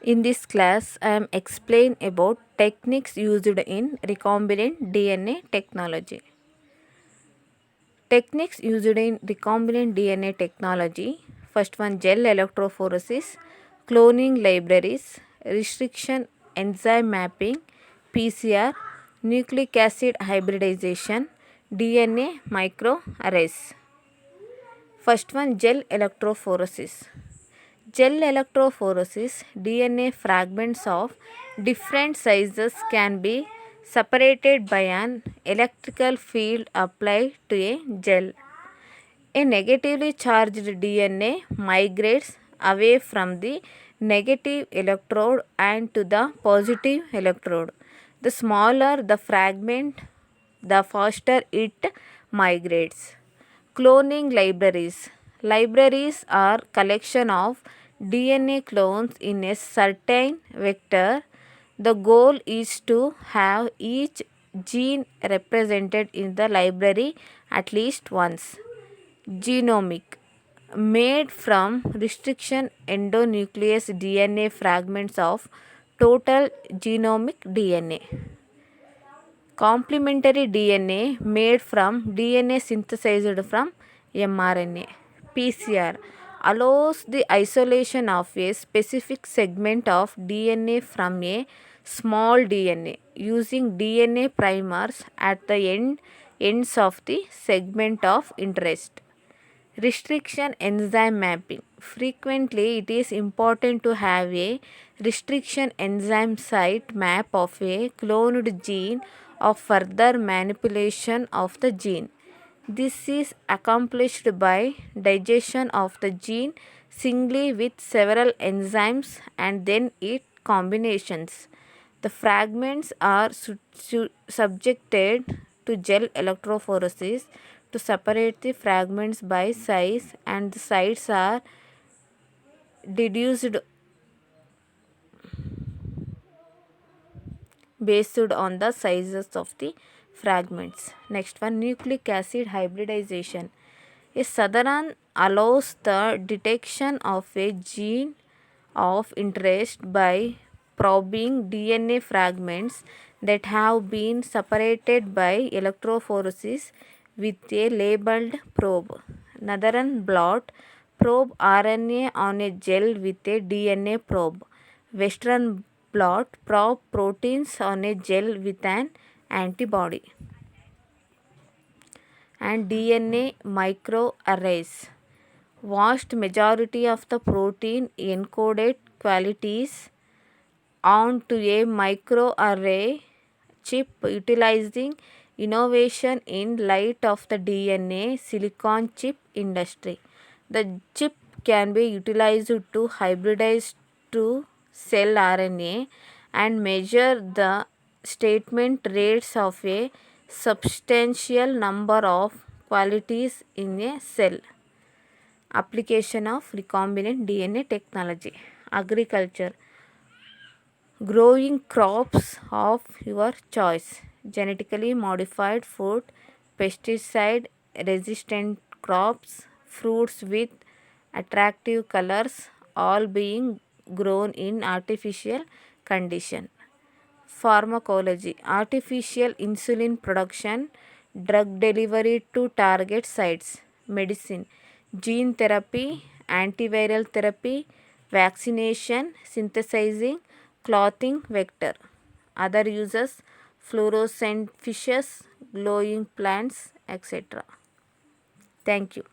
In this class, I am explain about techniques used in recombinant DNA technology. Techniques used in recombinant DNA technology. First one, gel electrophoresis, cloning libraries, restriction enzyme mapping, PCR, nucleic acid hybridization, DNA microarrays. First one, gel electrophoresis. Gel electrophoresis, DNA fragments of different sizes can be separated by an electrical field applied to a gel. A negatively charged DNA migrates away from the negative electrode and to the positive electrode. The smaller the fragment, the faster it migrates. Cloning libraries. Libraries are collection of DNA clones in a certain vector. The goal is to have each gene represented in the library at least once. Genomic, made from restriction endonuclease DNA fragments of total genomic DNA. Complementary DNA, made from DNA synthesized from mRNA. PCR allows the isolation of a specific segment of DNA from a small DNA using DNA primers at the ends of the segment of interest. Restriction enzyme mapping. Frequently, it is important to have a restriction enzyme site map of a cloned gene or further manipulation of the gene. This is accomplished by digestion of the gene singly with several enzymes and then its combinations. The fragments are subjected to gel electrophoresis to separate the fragments by size, and the sites are deduced based on the sizes of the fragments. Next one, nucleic acid hybridization. A southern allows the detection of a gene of interest by probing DNA fragments that have been separated by electrophoresis with a labeled probe. Northern blot, probe RNA on a gel with a DNA probe. Western blot, probe proteins on a gel with an antibody. And DNA microarrays. Vast majority of the protein encoded qualities onto a microarray chip utilizing innovation in light of the DNA silicon chip industry. The chip can be utilized to hybridize to cell RNA and measure the statement rates of a substantial number of qualities in a cell. Application of recombinant DNA technology. Agriculture, growing crops of your choice, genetically modified food, pesticide resistant crops, fruits with attractive colors, all being grown in artificial condition. Pharmacology, artificial insulin production, drug delivery to target sites. Medicine, gene therapy, antiviral therapy, vaccination, synthesizing, clothing vector. Other uses, fluorescent fishes, glowing plants, etc. Thank you.